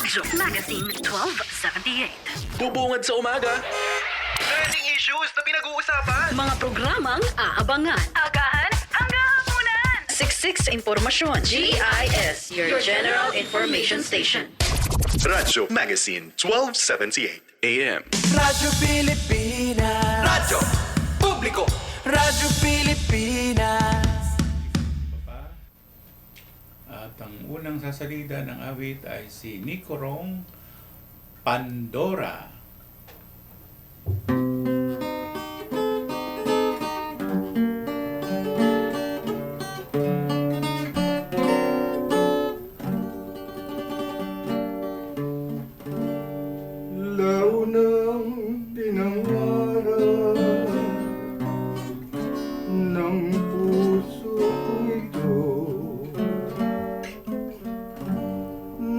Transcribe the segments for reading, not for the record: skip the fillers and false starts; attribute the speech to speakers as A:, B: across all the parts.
A: Radyo Magazine 1278.
B: Bubungad sa umaga.
C: Trending issues na pinag-uusapan.
A: Mga programang aabangan.
D: Agahan hanggang hapunan.
A: Siksik sa impormasyon. GIS, your general information station.
B: Radyo Magazine 1278 AM.
E: Radyo Pilipinas.
C: Radyo Publiko.
E: Radyo Pilipinas.
F: At ang unang sasalida ng awit ay si Nico Rong, Pandora.
G: Launang dinangaran ng puso kong ito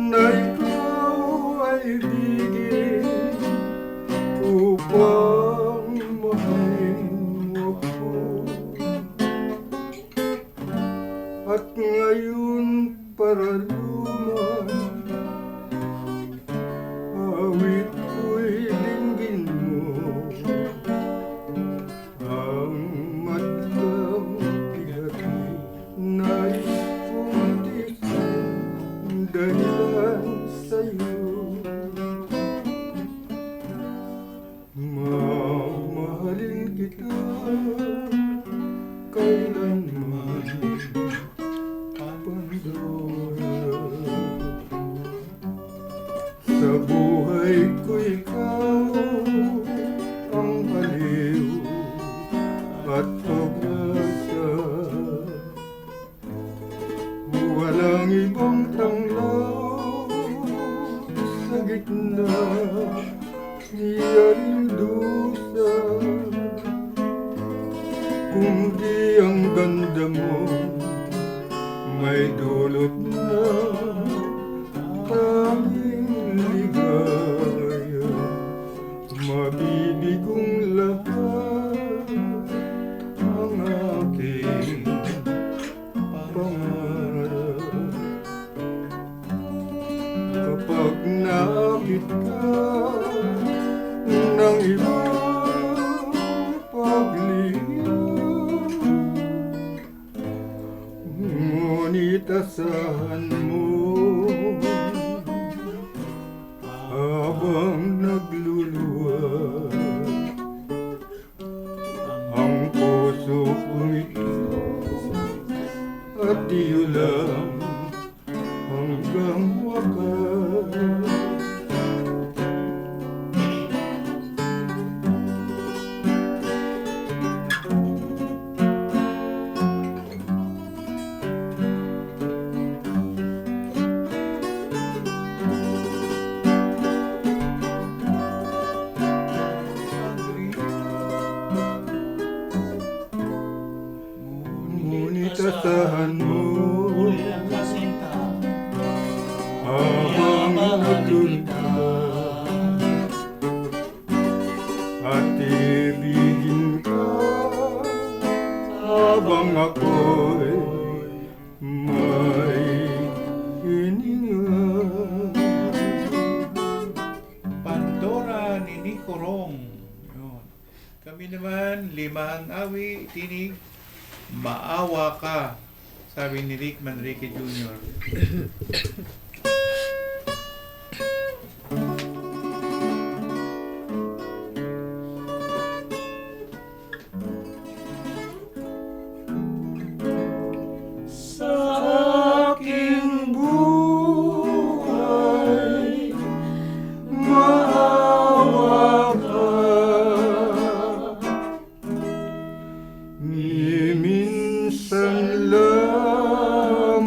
G: na ikaw ay ibigin upang mahalin mo ko. At ngayon para luman awit ko'y linggin mo ang matlang bigati nais kong tisin dahilan sa'yo. Mamahalin kita kailanman, Pandora. Sa buhay ko ikaw ang aliw at pag-asa. Walang ibang tanglaw sa gitna niyaring dusa, kundi ang ganda mo may dulot na tanging ligaya. Mabibigong lahat ang aking pangarap. Kapag nakit ka ng ibang pagliyam, ngunit asahan mo habang nagluluwa ang puso kong ito at iyo lang hanggang wakas. Ngunit asahan mo habang naglulunta at ibigin ka habang ako'y may hininga.
F: Pandora ni Nico Rong. Yun. Kami naman, limang awi, tinig, maawa ka, sabi ni Rick Manrique Jr.
G: Sa aking buhay, maawa ka. Ni minsan lamang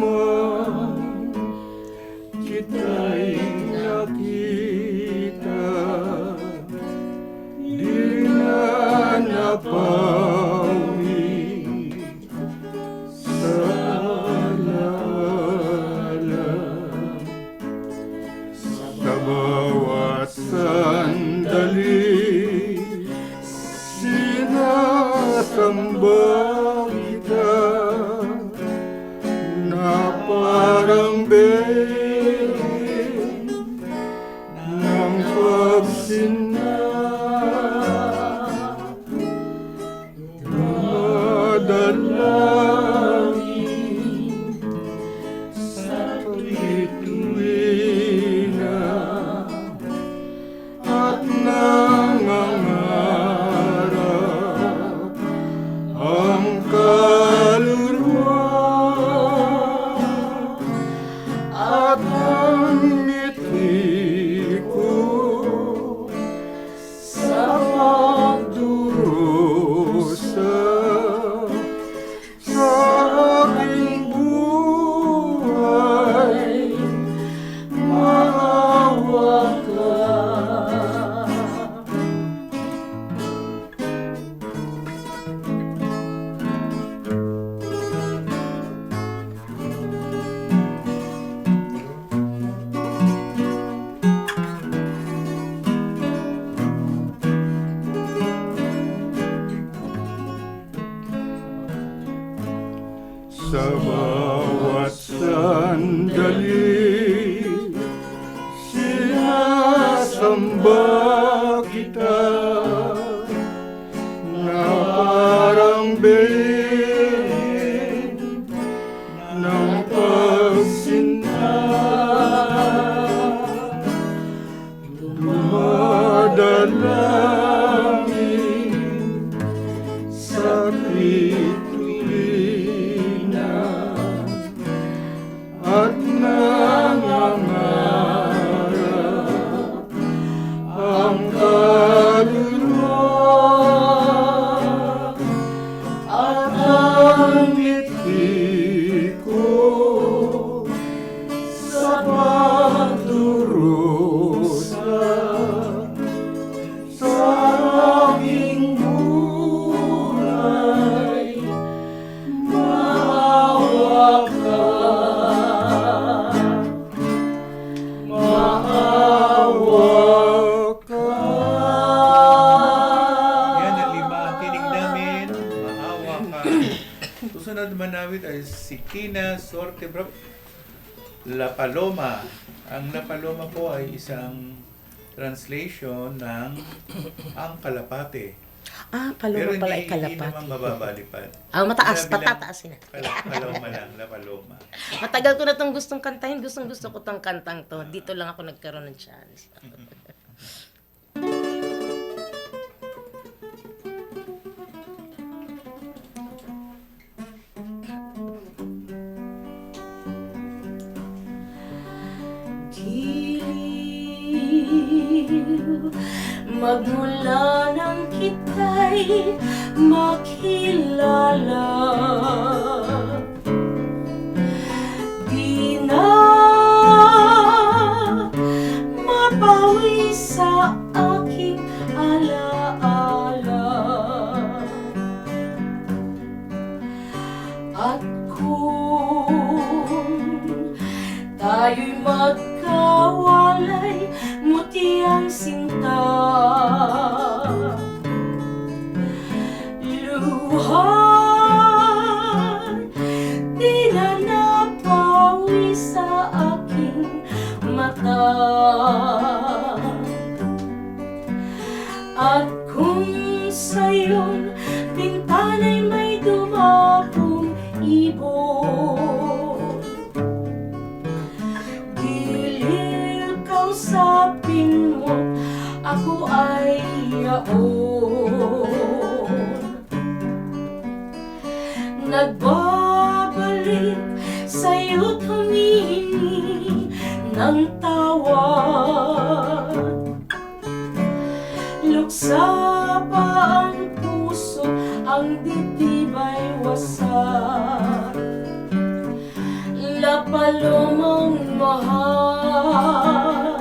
G: at ang ngiti ko sa pagdurusa sa aking buhay, maawa ka. Sa bawat sandali, sinasamba kita na parang berin ng pagsinta. Dumadalangin sa pituina at nangangarap ang kaluluwa at ang ngiti ko sa pagdurusa sa aking buhay, maawa ka, maawa ka.
F: Yan ang 5 ang tinig namin. Maawa ka. Susunod manawit ay si Tina Sortebro, La Paloma. Ang La Paloma po ay isang translation ng Ang Kalapate.
H: Paloma pala ay
F: Hindi
H: kalapati.
F: naman mababalipad.
H: Mataas,
F: Sabi lang,
H: patataasin na.
F: Paloma lang, La Paloma.
H: Matagal ko na itong gustong kantahin. Gusto ko itong kantang to. Dito lang ako nagkaroon ng chance. Giliw, magmula nang kita'y makilala, di na mapawi sa aking alaala. At kung tayo'y magkawalay, muti ang sinta, luhan di na napawi sa aking mata. At kung sa'yon bintana'y may dumapong ibon, giliw kausapin mo, ako ay yaon. Nagbabalik sa'yo't humihingi ng tawad. Luksa pa ang puso, ang dibdib ay wasak. La Palomang mahal,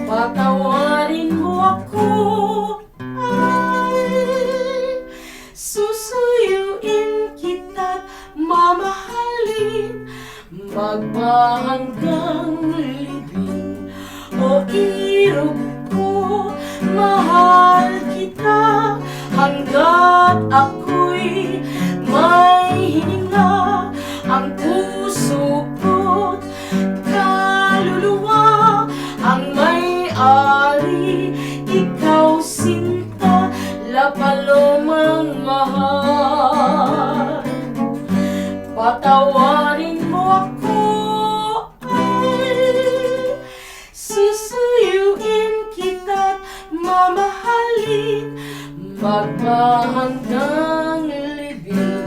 H: patawarin mo ako, ay susuyuin kita't mamahalin, magpahanggang libing o irog ko. Mahal kita hanggat ako'y may hininga, ang puso ko't kaluluwa ang may-ari, ikaw sinta, La Palomang mahal. Patawarin mo ako, ay susuyuin kita't mamahalin, magpahanggang libing.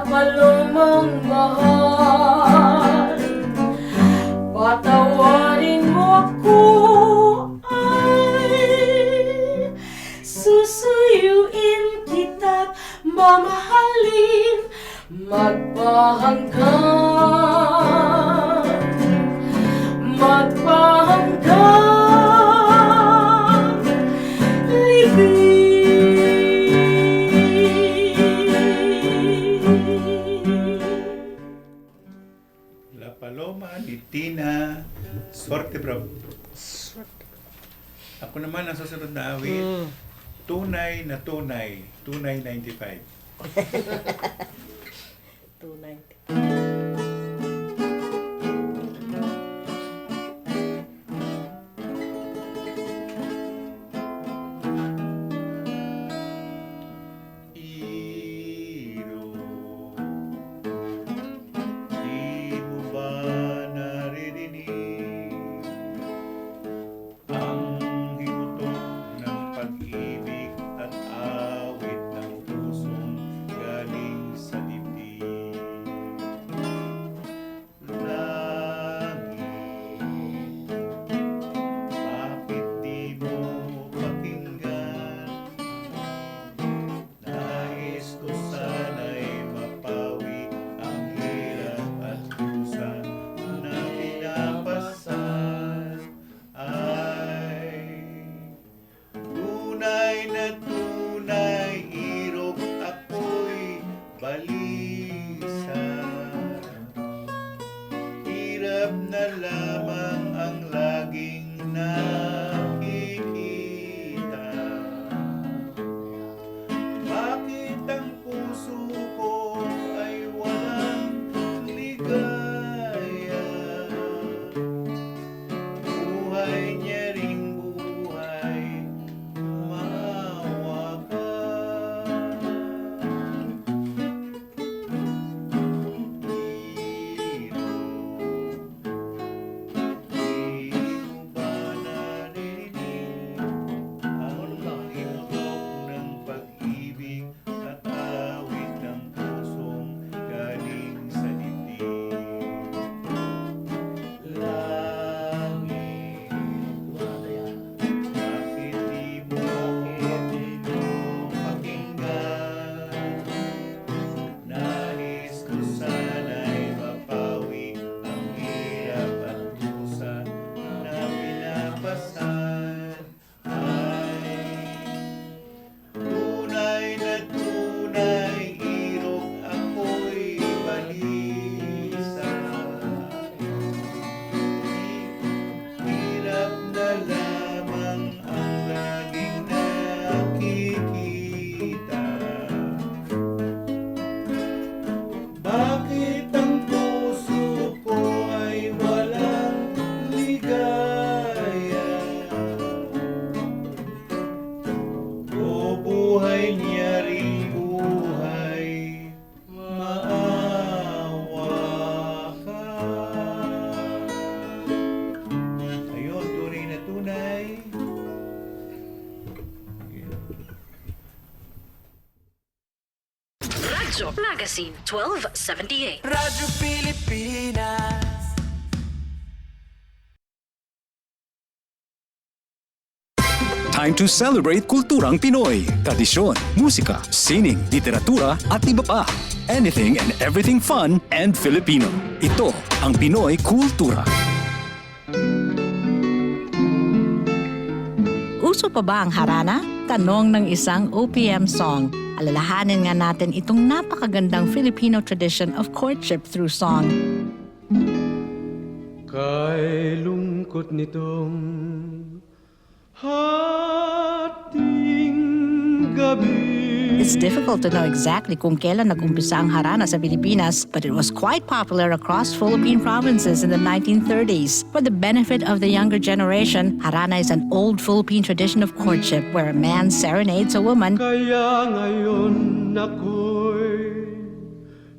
G: palumang mahal, patawarin mo ako ay susuyuin kita, mamahalin, magpahanggang libing.
F: La Paloma ni Tina Sorte Bro. Ako naman ang susunod na awit. Tunay na tunay. Tunay 95.
H: Tunay.
F: Iro, di mo ba naririnig ang himutok ng pag-ibig at awit ng pusong galing sa dibdib? Langit, bakit di mo pakinggan? Nais ko sana'y mapawi ang hirap at kusa na pinapasan. Ay, tunay na tunay, irog ako'y balisa. Hirap na lamang ang laging nakikita. Bakit ang puso ko ay walang ligaya? Buhay niya ring buhay, maawa ka. Di mo ba narinig ang himutok ng pag-ibig at awit ng pusong galing sa dibdib? Langit, bakit di mo pakinggan? Nais ko sana'y mapawi ang hirap at kusa na pinapasan. Ay, tunay na tunay, irog ako'y balisa. Hirap na lamang ang laging nakikita. Bakit ang puso ko ay walang ligaya? O buhay niya ring buhay, maawa ka. Ayun, tunay na tunay.
A: Radyo Magazine 1278.
E: Radyo Pilipinas.
I: Time to celebrate kulturang Pinoy. Tradisyon, musika, sining, literatura at iba pa. Anything and everything fun and Filipino. Ito ang Pinoy Kultura.
J: Uso pa ba ang harana? Tanong ng isang OPM song. Alalahanin nga natin itong napakagandang Filipino tradition of courtship through song.
G: Kay lungkot nitong hating gabi.
J: It's difficult to know exactly kung kailan nag-umpisa ang harana sa Pilipinas, but it was quite popular across Philippine provinces in the 1930s. For the benefit of the younger generation, harana is an old Philippine tradition of courtship where a man serenades a woman
G: Kaya ngayon ako'y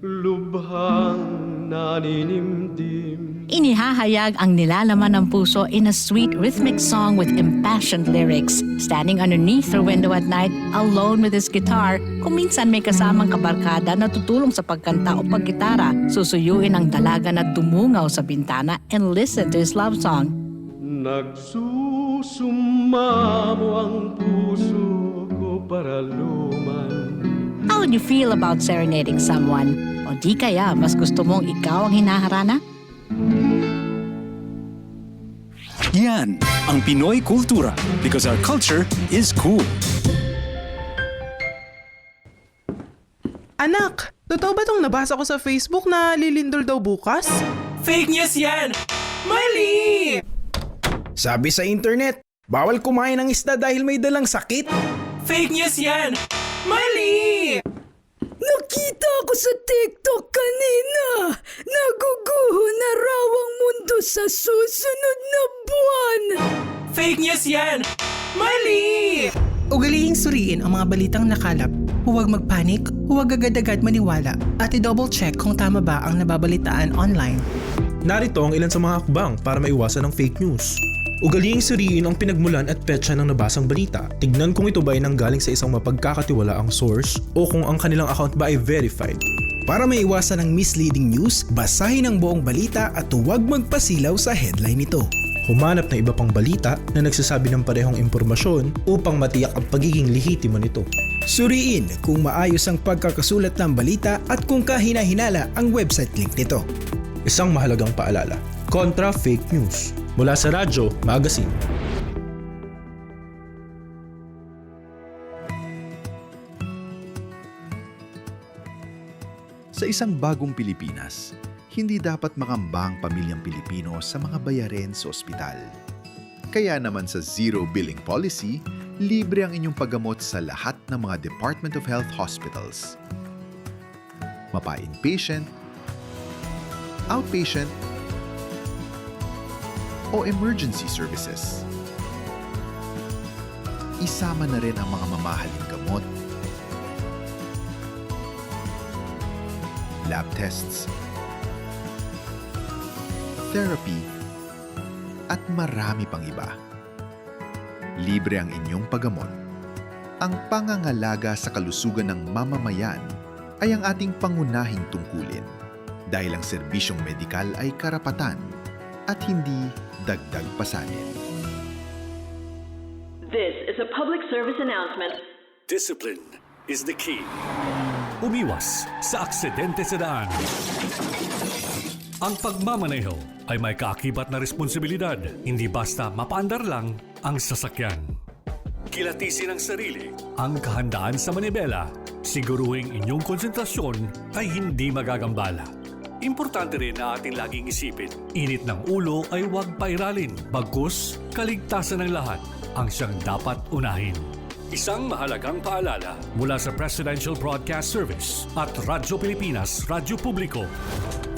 G: lubhang naninimdim.
J: Inihahayag ang nilalaman ng puso in a sweet rhythmic song with impassioned lyrics. Standing underneath her window at night, alone with his guitar, kung minsan may kasamang kabarkada na tutulong sa pagkanta o paggitara, susuyuin ang dalaga na dumungaw sa bintana and listen to his love song.
G: Nagsusumamo ang puso ko para luman.
J: How would you feel about serenading someone? O di kaya mas gusto mong ikaw ang hinaharana?
I: Yan ang Pinoy kultura because our culture is cool.
K: Anak, totoo ba tong nabasa ko sa Facebook na lilindol daw bukas?
E: Fake news yan! Mali!
C: Sabi sa internet, bawal kumain ng isda dahil may dalang sakit.
E: Fake news yan! Mali!
D: Nakita ko sa TikTok kanina. Naguguho na raw ang mundo sa susunod na buwan.
E: Fake news yan! Mali!
K: Ugalihing suriin ang mga balitang nakalap. Huwag magpanik, huwag agad-agad maniwala, at i-double check kung tama ba ang nababalitaan online.
C: Narito ang ilan sa mga hakbang para maiwasan ng fake news. Ugalihing suriin ang pinagmulan at petsa ng nabasang balita. Tignan kung ito ba ay nanggaling sa isang mapagkakatiwalaang source o kung ang kanilang account ba ay verified. Para maiwasan ang misleading news, basahin ang buong balita at huwag magpasilaw sa headline nito. Humanap ng iba pang balita na nagsasabi ng parehong impormasyon upang matiyak ang pagiging lehitimo nito. Suriin kung maayos ang pagkakasulat ng balita at kung kahina-hinala ang website link nito. Isang mahalagang paalala, kontra fake news. Mula sa Radyo Magazine.
B: Sa isang bagong Pilipinas, hindi dapat makamba ang pamilyang Pilipino sa mga bayarin sa ospital. Kaya naman sa Zero Billing Policy, libre ang inyong paggamot sa lahat ng mga Department of Health hospitals. Mapa-inpatient, outpatient, o emergency services. Isama na rin ang mga mamahaling gamot, lab tests, therapy, at marami pang iba. Libre ang inyong paggamot. Ang pangangalaga sa kalusugan ng mamamayan ay ang ating pangunahing tungkulin dahil ang serbisyong medikal ay karapatan at hindi dagdag pasanin.
A: This is a public service announcement.
I: Discipline is the key. Umiwas sa aksidente sa daan. Ang pagmamaneho ay may kaakibat na responsibilidad, hindi basta mapaandar lang ang sasakyan. Kilatisin ang sarili, ang kahandaan sa manibela, siguruhing inyong konsentrasyon ay hindi magagambala. Importante rin na ating laging isipin, init ng ulo ay huwag pairalin, bagkus kaligtasan ng lahat ang siyang dapat unahin. Isang mahalagang paalala mula sa Presidential Broadcast Service at Radyo Pilipinas, Radyo Publiko.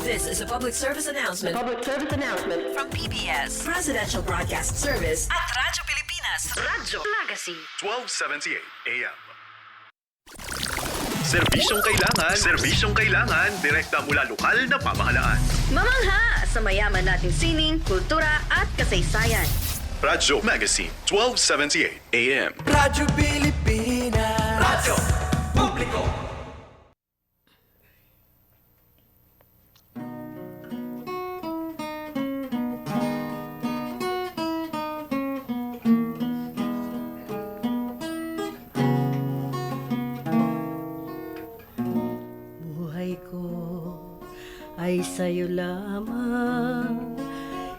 A: This is a public service announcement. Public service announcement from PBS, Presidential Broadcast Service at Radyo Pilipinas, Radyo Magazine.
B: 1278 AM. Serbisyong kailangan, direkta mula lokal na pamahalaan.
A: Mamangha sa mayaman nating sining, kultura at kasaysayan.
B: Radyo Magazine, 1278 AM.
E: Radyo Pilipinas! Radyo Publiko!
D: Buhay ko ay sa'yo lamang,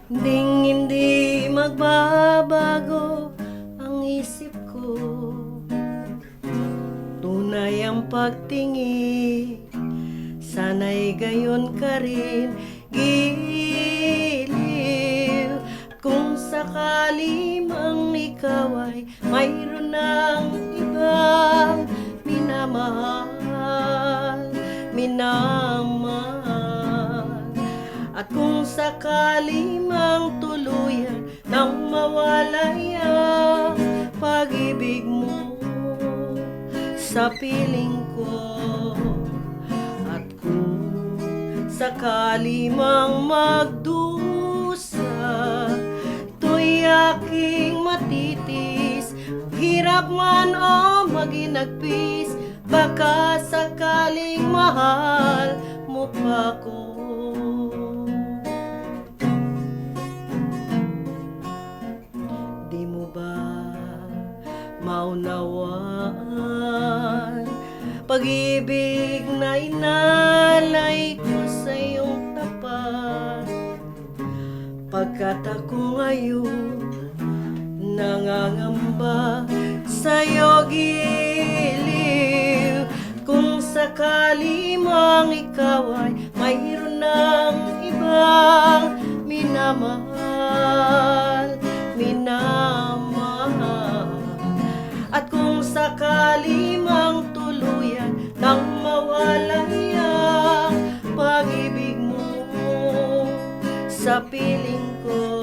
D: hindi magbabago ang isip ko. Tunay ang pagtingin, sana'y gayon ka rin, giliw. Kung sakali mang ikaw ay mayroon ng ibang minamahal, at kung sakali mang tuluyan nang mawalay ang pag-ibig mo sa piling ko, at kung sakali mang magdusa
L: aking matitis, hirap man o maginagpis, baka sakaling mahal mo pa ko. Di mo ba maunawaan pag-ibig na inalay ko sa iyong tapat? Pagkat ako ngayon nangangamba sa'yo giliw, kung sakali mang ikaw ay mayroon ng ibang minamahal, at kung sakali mang tuluyan nang mawalay ang pag-ibig mo sa piling ko,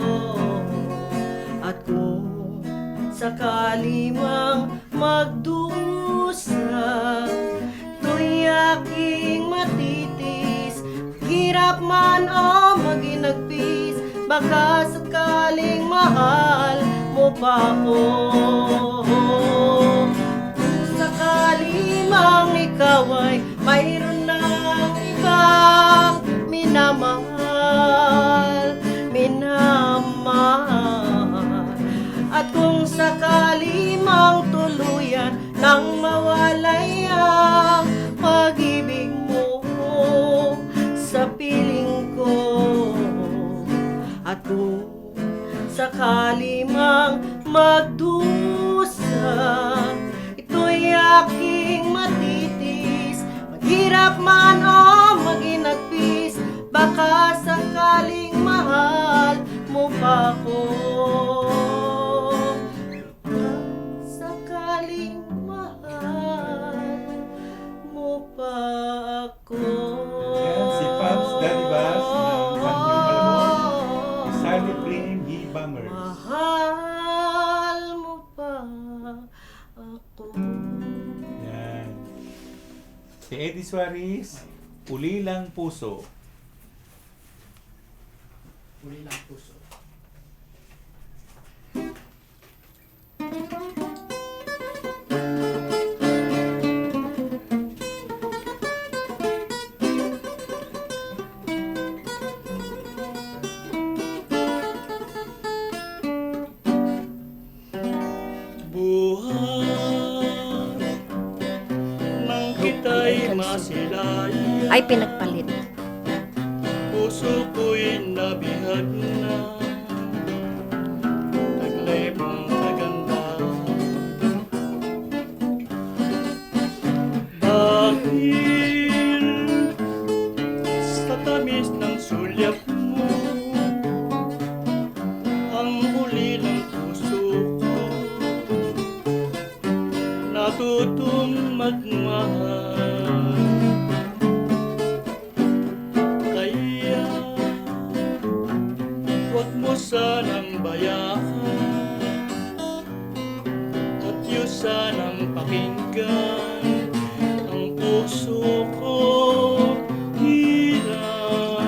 L: at kung sakali mang magdusa, to'y aking matitis, hirap man o maginagpis, baka sakaling mahal mo pa ako. Kung sakali mang ikaw ay mayroon ng ibang minamahal, at kung sakali mang tuluyan nang mawalay ang pag-ibig mo sa piling ko, at kung sakali mang magdusa, ito'y aking matitis, maghirap man o maginagpis, baka sakaling mahal mo pa ko. Sakaling mahal mo pa ako.
F: Yan, si Pabs Daddy Bass ng Kanyang Malamon, Isali Prim Hibangers.
L: Mahal mo pa ako.
F: Yan. Si Eddie Suarez, Ulilang Puso.
E: Ulilang Puso.
H: Ay, pinagpalit.
G: Puso ko'y nabihag na, taglay pang kaganda. Dahil sa tamis ng sulyap mo, ang huli ng puso ko natutong magmahal. Sanang bayaan at iyo sanang pakinggan ang puso ko hirap.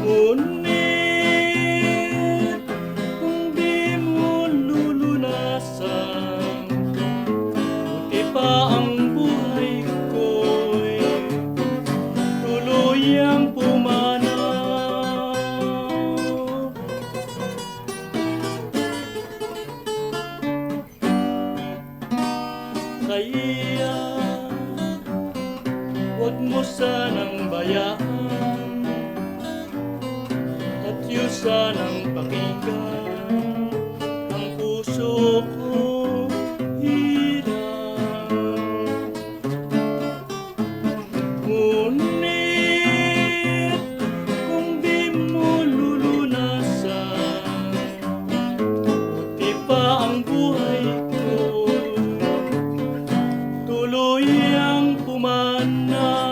G: Ngunit kung di mo lulunasan, buti pa ang buhay ko'y tuluyang pumana. Kaya huwag mo sanang bayaan at iyo sanang pakinggan ang puso ko hirap. Ngunit kung di mo lulunasan, buti pa ang buhay ko tuluyang pumana.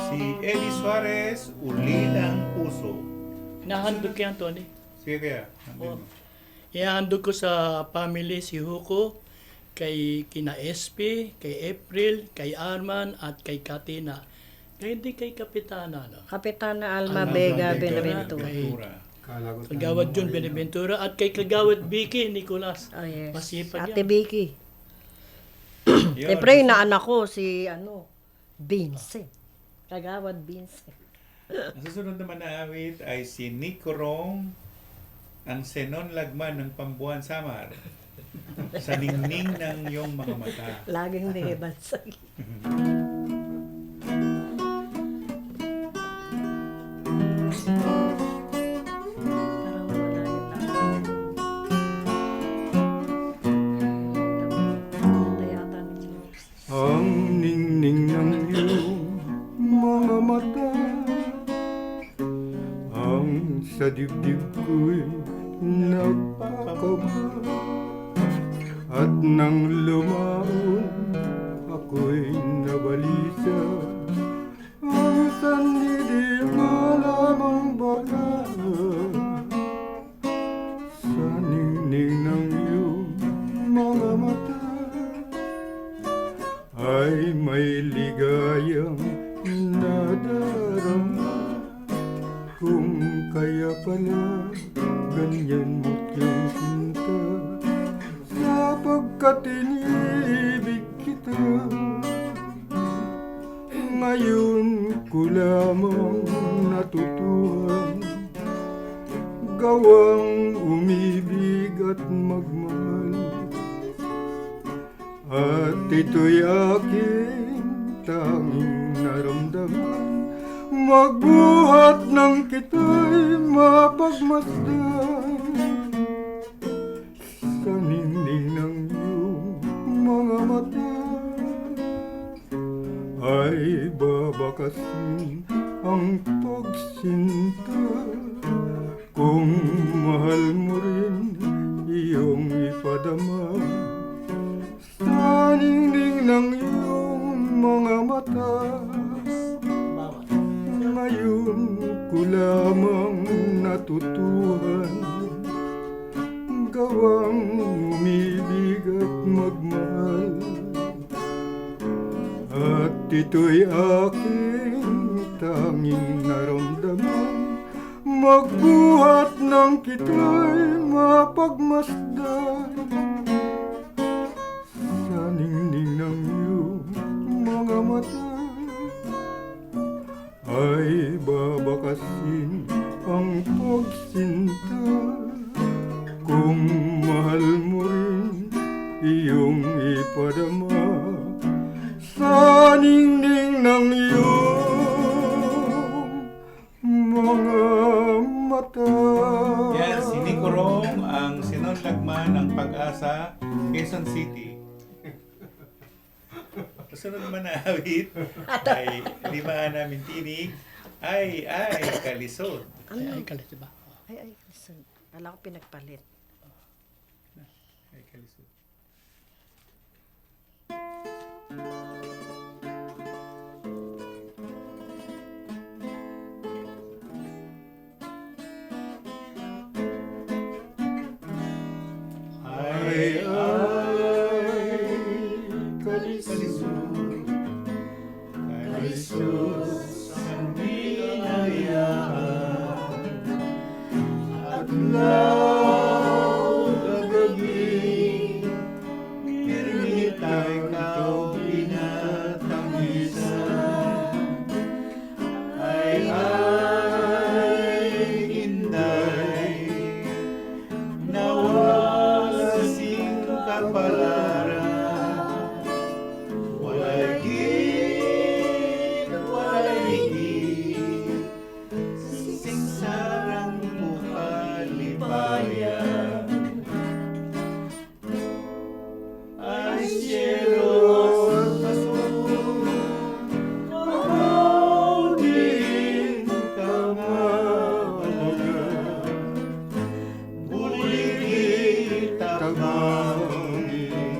F: Si Eddie Suarez, Ulilang Puso.
G: Nahandog kay Tony.
F: Sige kaya.
G: Ihahandog ko sa family si Huko, kay kina SP, kay April, kay Arman at kay Katina. Kaya hindi kay Kapitana, no?
L: Kapitana Alma Vega Benaventura.
G: Kagawad John Benaventura at kay Kagawad Vicky Nicolas.
L: Oh, yes.
G: Masipag
L: Ate
G: yan.
L: Vicky. Siyempre, yung naanak ko, si Vincent. Kagawad Vincent.
F: Ang susunod naman na awit ay si Nico Rong, ang Senon Lagman ng Pambuan Samar. Sa ningning ng iyong mga mata.
L: Laging nihibansag.
M: Ang ningning ng iyong mga mata, ang sa dibdib ko'y nagpakaba, at nang lumaon ako'y nabalisa, ang sanhi di malamang baka, sa ningning ng iyong mga mata ay may ligayang nadarama. Kung kaya pala ganyan mo't yung sinta, sapagkat iniibig kita. Ngayon ko lamang natutuhan, gawang umibig at magmahal. At ito'y aking tanging naramdaman, magbuhat ng kita'y mapagmasdan. Sa ningning ng iyong mga mata ay babakasin ang pagsinta. Kung mahal mo rin iyong ipadama, sa ningning ng iyong mga mata, ngayon ko lamang natutuhan, gawang umibig at magmahal. At ito'y aking tanging naramdaman, magbuhat ng kita'y mapagmasdan. Sa ningning ng iyong mga mata ay babakasin ang pagsinta. Kung mahal mo rin iyong ipadama, sa ningning ng iyong mga mata.
F: Yan, si Nico Rong, ang Senon Lagman ng Pag-asa, Quezon City. Kasunod naman na awit ay limaan namin tinig, ay kalisod.
G: Ay, kalisod ba?
L: Ay, listen. Alam ko pinagpalit.
F: Ay kalisod.
M: Ay, kalisod, kalisod sa binayaan, at law na gabi, pirmitay kau pinatamisan. Ay, inday, nawala sing kapalaran. Walay higit, singsarang mukalipayan. Ay siyelo at pasun, din ka mawagan. Buligit ang hangin,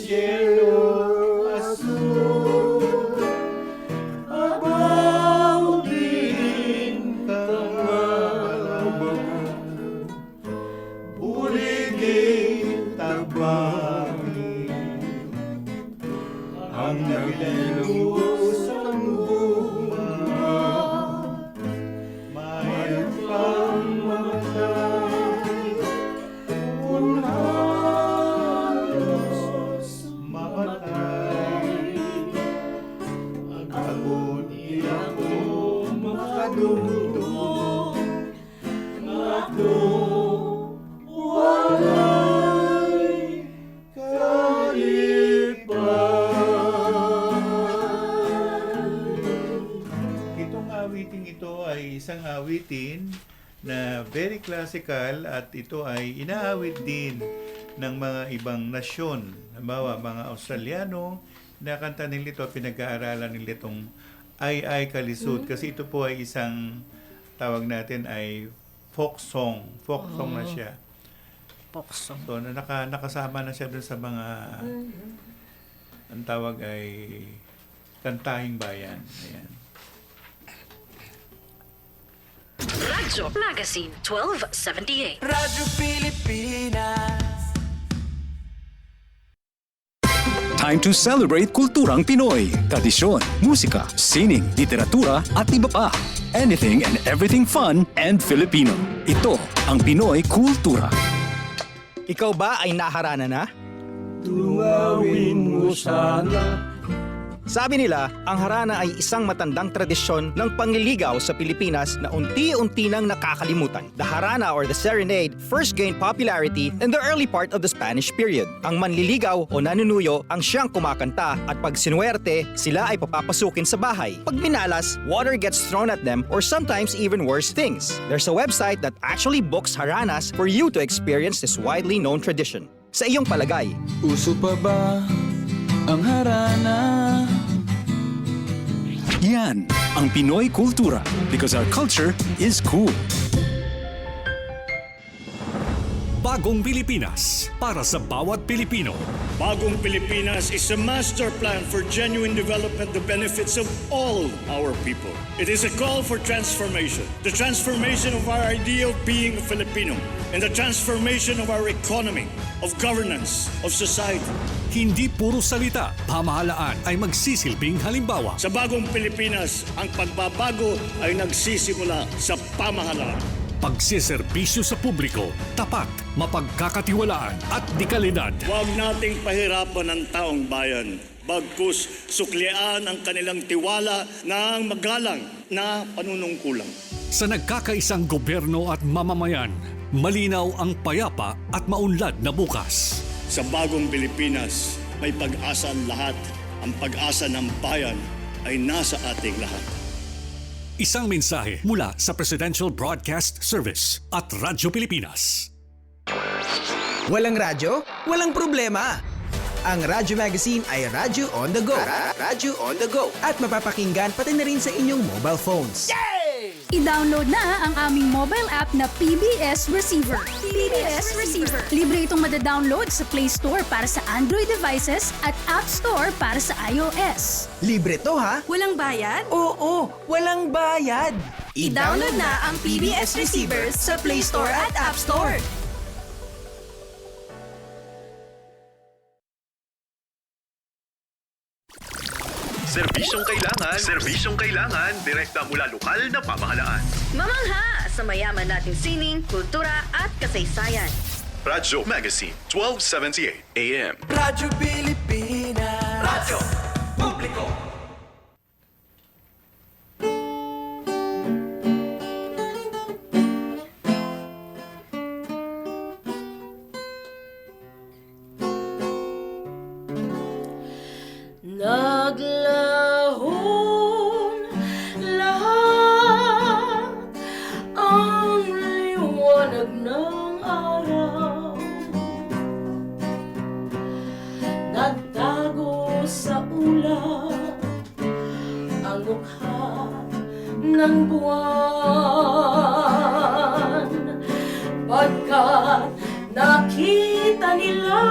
F: cielo azul, abajo din kamalabang, buligid tagbangin, ang naglulus ang bunga, mayroon pang mamatay, unhalos mamatay. Ako di ako makadumdum, ako walay Itong awiting ito ay isang awitin na very classical at ito ay inaawit din ng mga ibang nasyon. Halimbawa, mga Australiano, nakanta nila ito, pinag-aaralan nila itong Ay Kalisud. Kasi ito po ay isang, tawag natin ay folk song. Folk song na siya.
L: Folk song.
F: So, nakasama na siya dun sa mga, ang tawag ay kantahing bayan. Ayan.
A: Radyo Magazine 1278.
N: Radyo Pilipinas.
I: Time to celebrate kulturang Pinoy. Tradisyon, musika, sining, literatura at iba pa. Anything and everything fun and Filipino. Ito ang Pinoy Kultura.
N: Ikaw ba ay naharana na?
M: Tungawin mo sana.
N: Sabi nila, ang harana ay isang matandang tradisyon ng pangliligaw sa Pilipinas na unti-unti nang nakakalimutan. The harana or the serenade first gained popularity in the early part of the Spanish period. Ang manliligaw o nanunuyo ang siyang kumakanta at pag sinuwerte, sila ay papapasukin sa bahay. Pag minalas, water gets thrown at them or sometimes even worse things. There's a website that actually books haranas for you to experience this widely known tradition. Sa iyong palagay,
O: uso pa ba ang harana?
I: Yan ang Pinoy Kultura because our culture is cool.
P: Bagong Pilipinas para sa bawat Pilipino.
Q: Bagong Pilipinas is a master plan for genuine development that benefits of all our people. It is a call for transformation. The transformation of our idea of being a Filipino and the transformation of our economy, of governance, of society.
P: Hindi puro salita, pamahalaan ay magsisilbing halimbawa.
Q: Sa Bagong Pilipinas, ang pagbabago ay nagsisimula sa pamahalaan.
P: Pagsiservisyo sa publiko, tapat, mapagkakatiwalaan at dekalidad.
Q: Huwag nating pahirapan ang taong bayan. Bagkus suklian ang kanilang tiwala ng magalang na panunungkulan.
P: Sa nagkakaisang gobyerno at mamamayan, malinaw ang payapa at maunlad na bukas.
Q: Sa Bagong Pilipinas, may pag-asa ang lahat. Ang pag-asa ng bayan ay nasa ating lahat.
P: Isang mensahe mula sa Presidential Broadcast Service at Radyo Pilipinas.
N: walang radyo? Walang problema! Ang Radyo Magazine ay Radyo on the go. Radyo on the go. At mapapakinggan pati na rin sa inyong mobile phones.
R: I-download na ang aming mobile app na PBS Receiver. PBS Receiver. Libre itong madadownload sa Play Store para sa Android devices at App Store para sa iOS.
N: Libre to ha?
R: Walang bayad?
N: Oo, walang bayad.
R: I-download na ang PBS Receiver sa Play Store at App Store.
B: Serbisyong kailangan, direkta mula lokal na pamahalaan.
A: Mamangha sa mayaman nating sining, kultura at kasaysayan.
B: Radyo Magazine 1278 AM.
N: Radyo Pilipinas. Radyo Publiko.
H: Naglahon lahat ang liwanag ng araw. Nagtago sa ulap ang mukha ng buwan. Pagkat nakita nila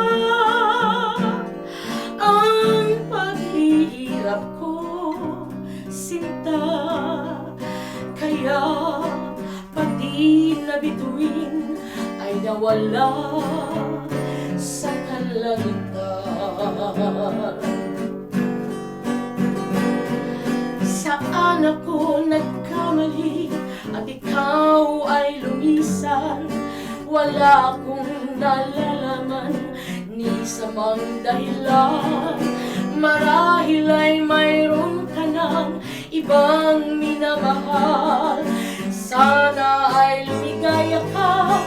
H: nawala sa kalangitan. Saan ako nagkamali at ikaw ay lumisan? Wala akong nalalaman ni sa mang dahilan. Marahil ay mayroon ka ng ibang minamahal. Sana ay lumigaya ka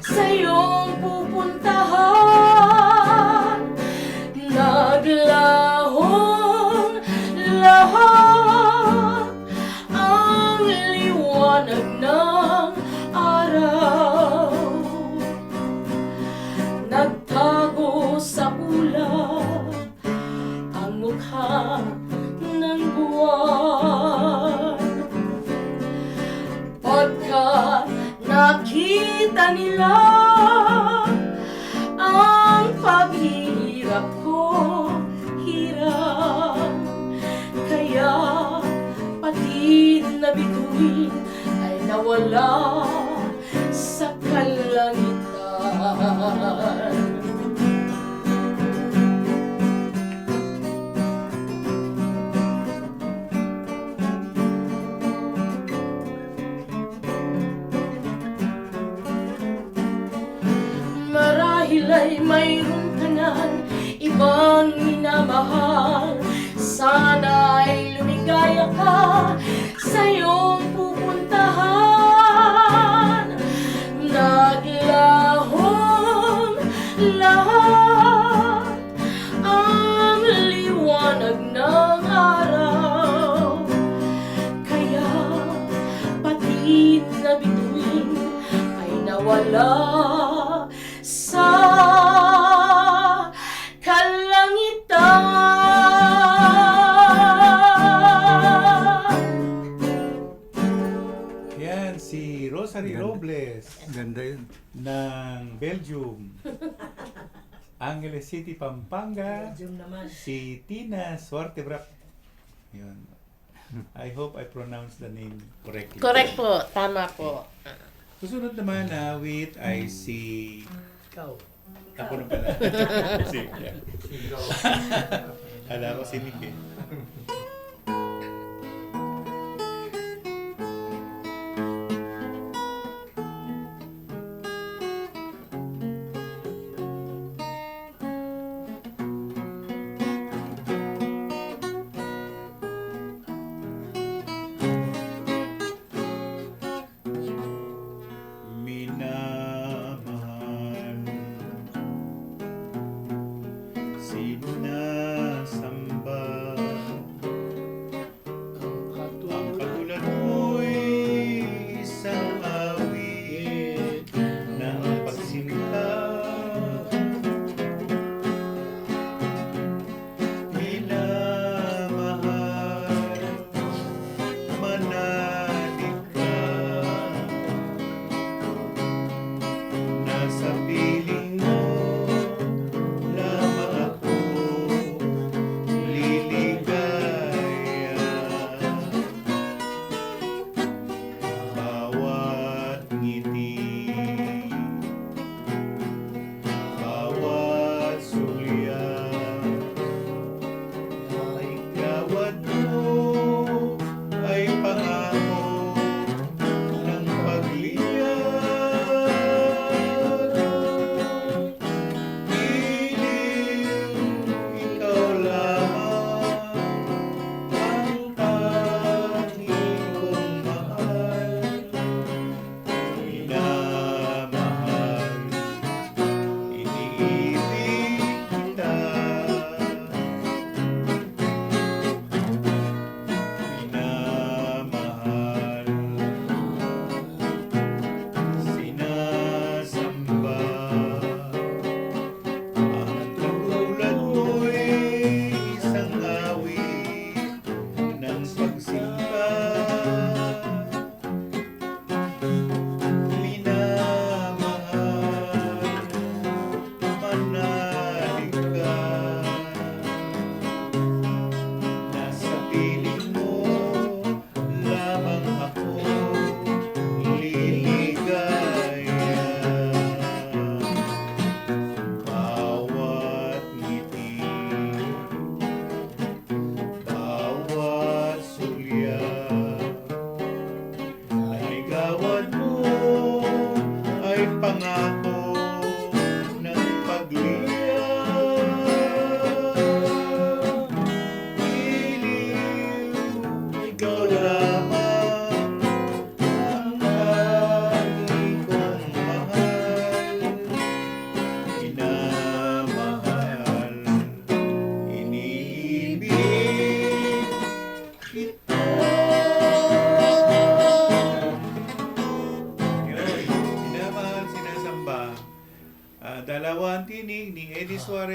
H: sa iyong pupuntahan. Naglahong lahat ang liwanag ng araw. Nagtago sa ulap ang mukha ng buwan. Pagkat nakita nila ang paghihirap ko, hirap. Kaya pati na bituin ay nawala sa kalangitan. Marahil ay mayroon ka ng ibang minamahal. Sana ay lumigaya ka sa iyong pupuntahan. Naglahong lahat ang liwanag ng araw. Kaya pati na bituin ay nawala sa kalangitan.
F: Yan, si Rosary Robles.
M: Ganda yun.
F: Ng Belgium. Angeles City, Pampanga.
L: Belgium naman.
F: Si Tina Suartebrak. Yun. I hope I pronounced the name correctly.
H: Correct po, tama po.
F: Susunod naman na with ay si...
L: Ikaw.
F: Ako na pala. Si... Hala ko si Nick eh. Sinasamba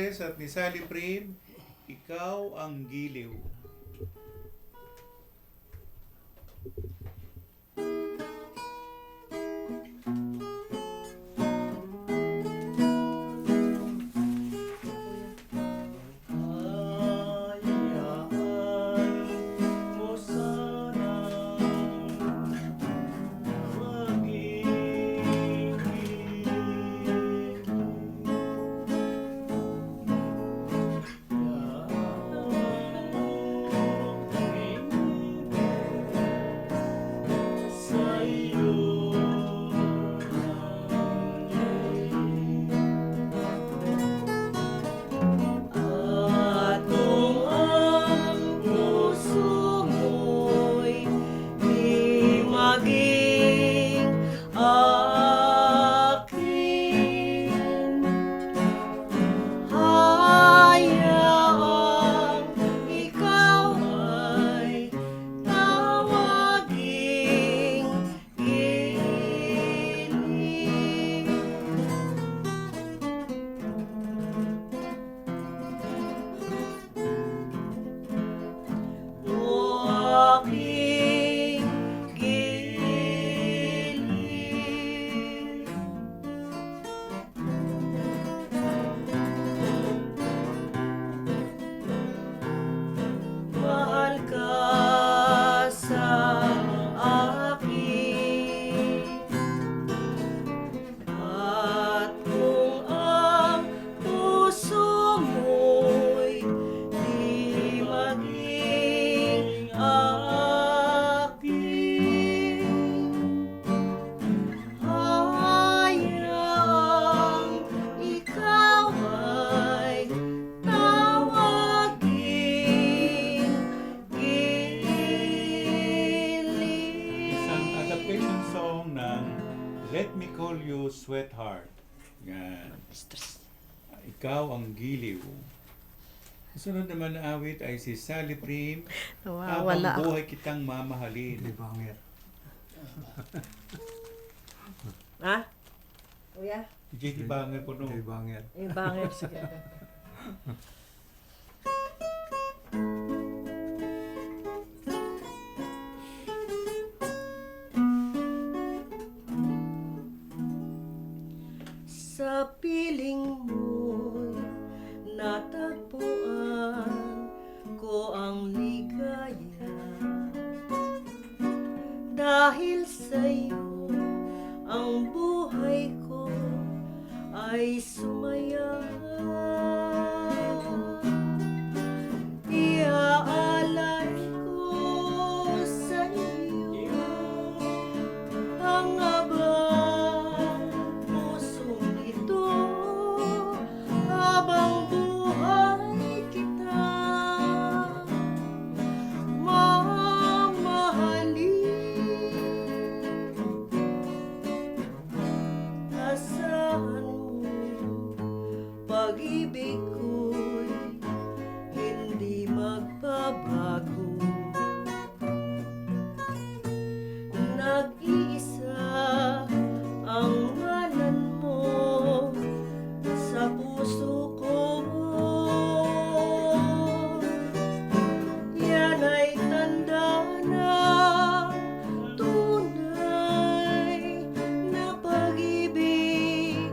F: Flores at ni Sally Prim, Ikaw ang Giliw. Let Me Call You Sweetheart. Yan. Ikaw ang Giliw. Sunod naman na awit ay si Sally Prim, Habang Buhay Kitang Mamahalin.
M: Hindi bangit.
L: Ha? Kuya?
F: Hindi bangit po no.
M: Hindi bangit.
L: Bangit. Sige. Sa piling mo'y natagpuan ko ang ligaya. Dahil sa'yo ang buhay ko ay sumaya. Iaalay ko sa iyo ang abang pusong ito habang buhay kita mamahalin. Asahan mo pag-ibig ko'y hindi magbabago. Nag-iisa ang ngalan mo sa puso ko. Yan ay tanda na tunay na pag-ibig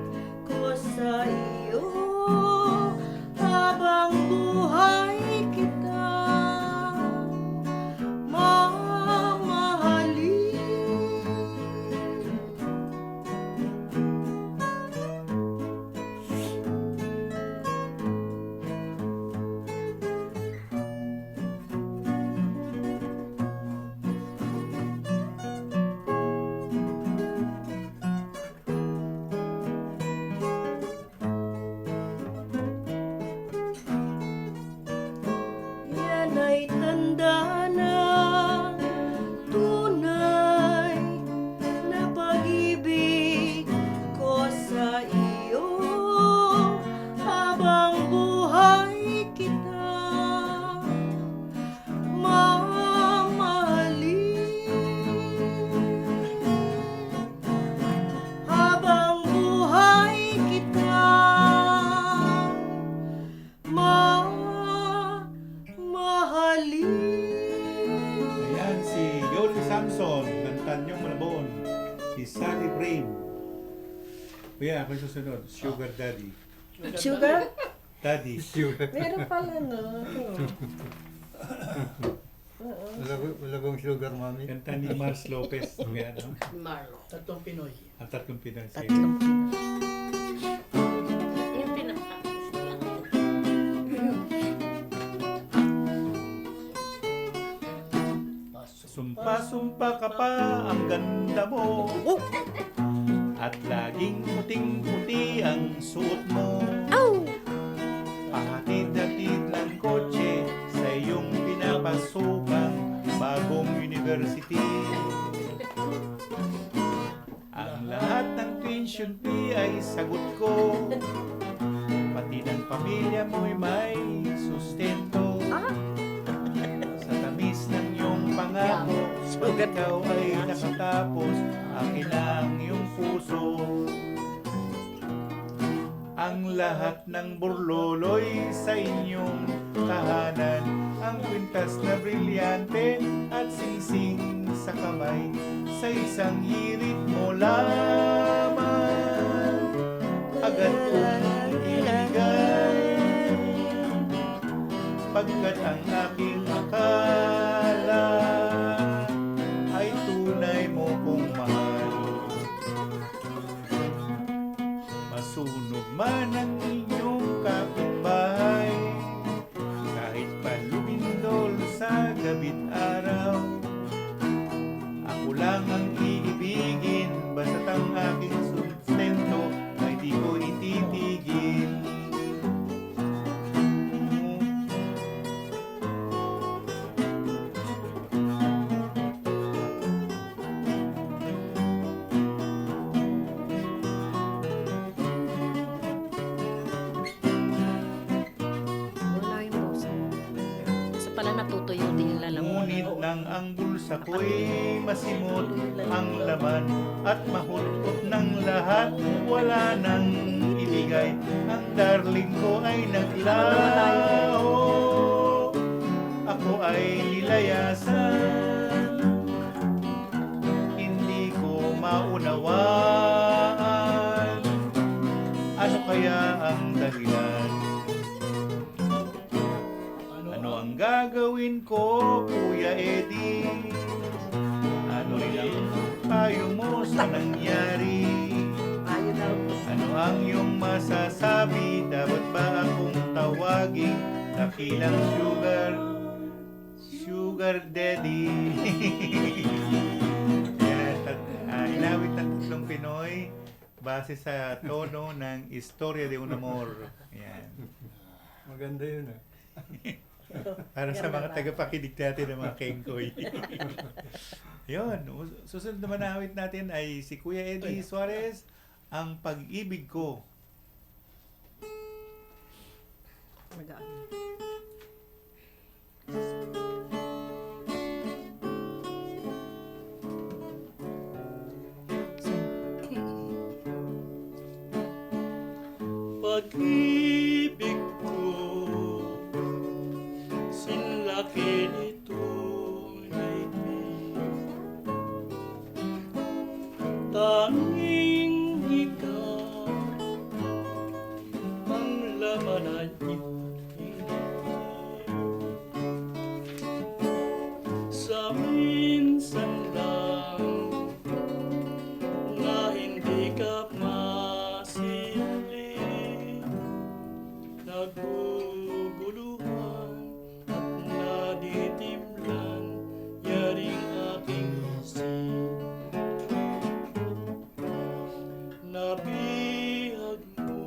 L: ko sa iyo.
F: Quezon ng Tanyong Malabon, si Sally Brain. Kuya, ako yung susunod, Sugar Daddy.
L: Sugar?
F: Daddy.
L: Meron pala, no?
M: Wala bang sugar, mami?
F: Kanta ni Mars Lopez. Kuya, no?
E: Marlo. Tatlong Pinoy.
F: Ang tatlong Pinoy.
H: Yung pinaka.
F: Sumpa-sumpa ka pa, ang ganda mo. At laging puting-puti ang suot mo. Pahatid-hatid lang kotse sa iyong pinapasukang bagong university. Ang lahat ng tuition fee ay sagot ko. Pati ng pamilya mo'y may sustento. Sa tamis ng iyong pangako, pag ikaw ay nakatapos, akin ang iyong puso. Ang lahat ng burloloy sa inyong tahanan, ang kwintas na brilyante at singsing sa kamay, sa isang hirit mo lamang agad kong ibigay. Pagkat ang aking akala ay tunay mo kong mahal. Masunog man ang inyong kapitbahay, kahit palumindol sa gabi't araw, ako lang ang iibigin, basta't ang aking sustento ay di ko ititigil.
H: Natutuyo din yung lalamunan.
F: Ngunit nang ang bulsa ko'y masimot ang laman at mahulot ng lahat, wala nang ibigay. Ang darling ko ay naglaho, ako ay nilayasan. Hindi ko maunawaan, ano kaya ang dahilan? Ano ang gagawin ko, Kuya Eddie? Ano rin ang payo mo sa nangyari? Ano ang iyong masasabi? Dapat ba akong tawagin dakilang Sugar Daddy? Inawit ng tatlong Pinoy base sa tono ng Historia de un Amor. Yan.
M: Maganda yun,
F: Para sa mga tagapakinig natin ng mga kengkoy. Yun. Susunod na manawit natin ay si Kuya Eddie Suarez, Ang Pag-ibig Ko.
G: Pag-ibig ko, sinlaki nitong daigdig. Tanging ikaw ang laman ng iyong ibig. Sa minsan lang na hindi ka masilip, naguguluhan at naditimlan, yaring aking isip. Nabihag mo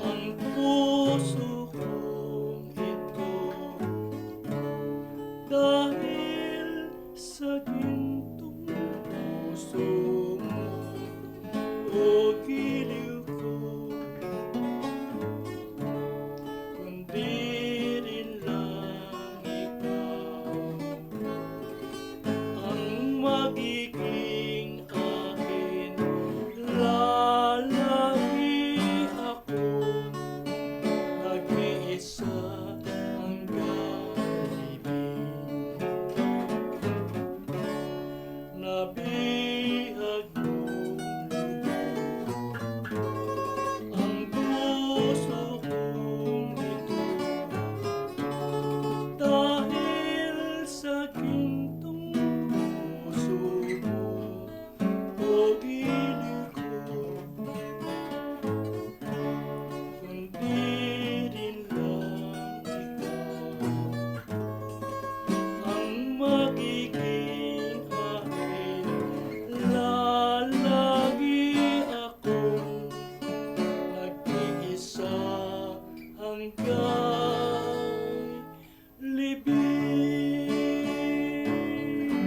G: ang puso kong ito, dahil sa gintong puso mo, o giliw ko.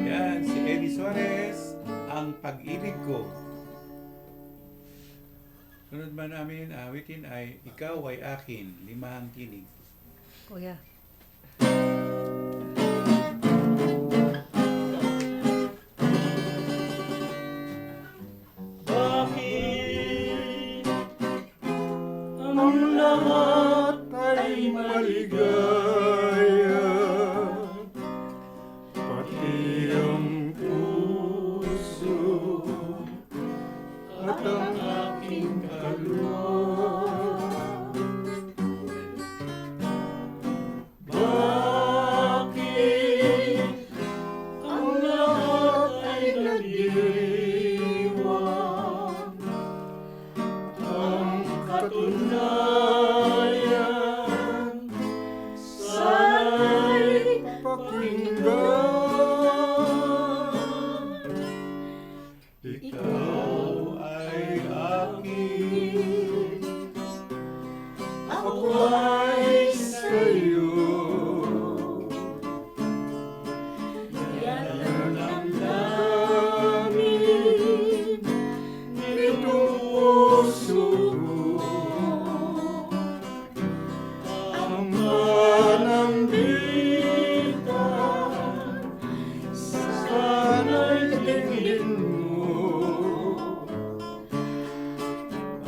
F: Yan, si Eddie Suarez, Ang Pag-ibig Ko. Sunod man namin awitin ay Ikaw ay Akin, Limahang Tinig.
L: Kuya.
G: Bakit ang lahat ay maligaya, pati ang puso at ang aking kaluluwa? Bakit ang lahat ay nag-iwan? Ang katunayan, sana'y pakinggan. Ikaw ay akin, ako ay sa'yo. Yan ang damdamin nitong puso ko. Ang panambitan, sana'y tingin mo.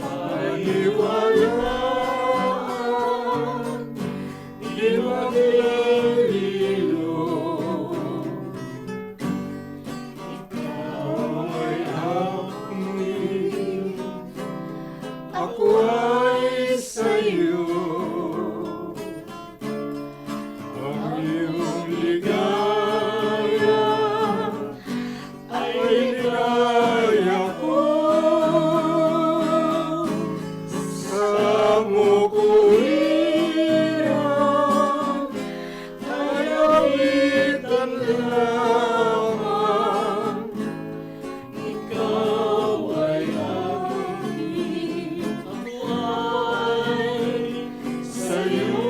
G: Paniwalaan, di maglililo. Ikaw ay akin, ako ay sa'yo. Ang iyong ligaya ay ligaya ko. Sa mukuhiran ay awitan lamang. Ikaw ay akin, ako ay sa'yo.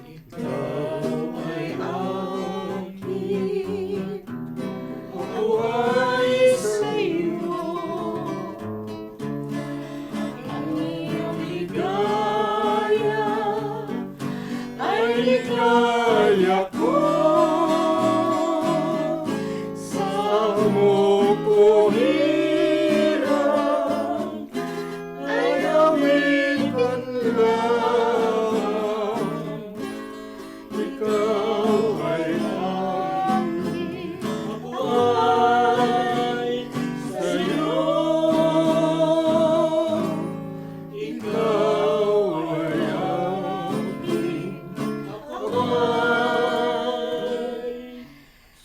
G: Ikaw ay akin, ako ay sa'yo. Ang iyong ligaya ay ligaya ko. Sa mukuhiran ay awitan lang. Ikaw ay akin, ako ay sa'yo. Ikaw ay akin, ako ay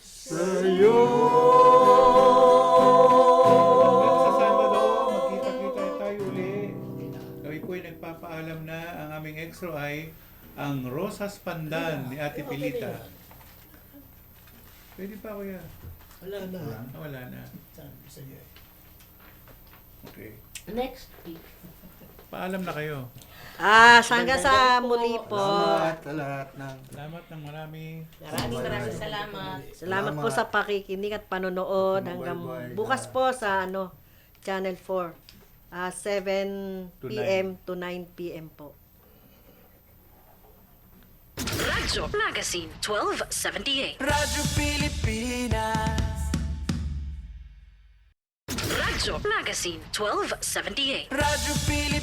G: sa'yo.
F: Sa Sabado, magkita-kita tayo uli. Kami po'y nagpapaalam na ang aming extra ay ang Rosas Pandan ni Ate Pilita. Pwede pa kuya?
E: Wala na.
F: Wala na.
E: Sige.
F: Okay.
H: Next week.
F: Paalam na kayo.
L: Hanggang sa muli po.
E: Salamat ng
F: Salamat ng marami.
H: Maraming salamat.
L: Salamat po sa pakikinig at panonood hanggang bukas po sa Channel 4. 7 p.m. to 9 p.m. po.
A: Radyo Magazine 1278.
O: Radyo Pilipinas.
A: Radyo Magazine 1278.
O: Radyo Pilipinas.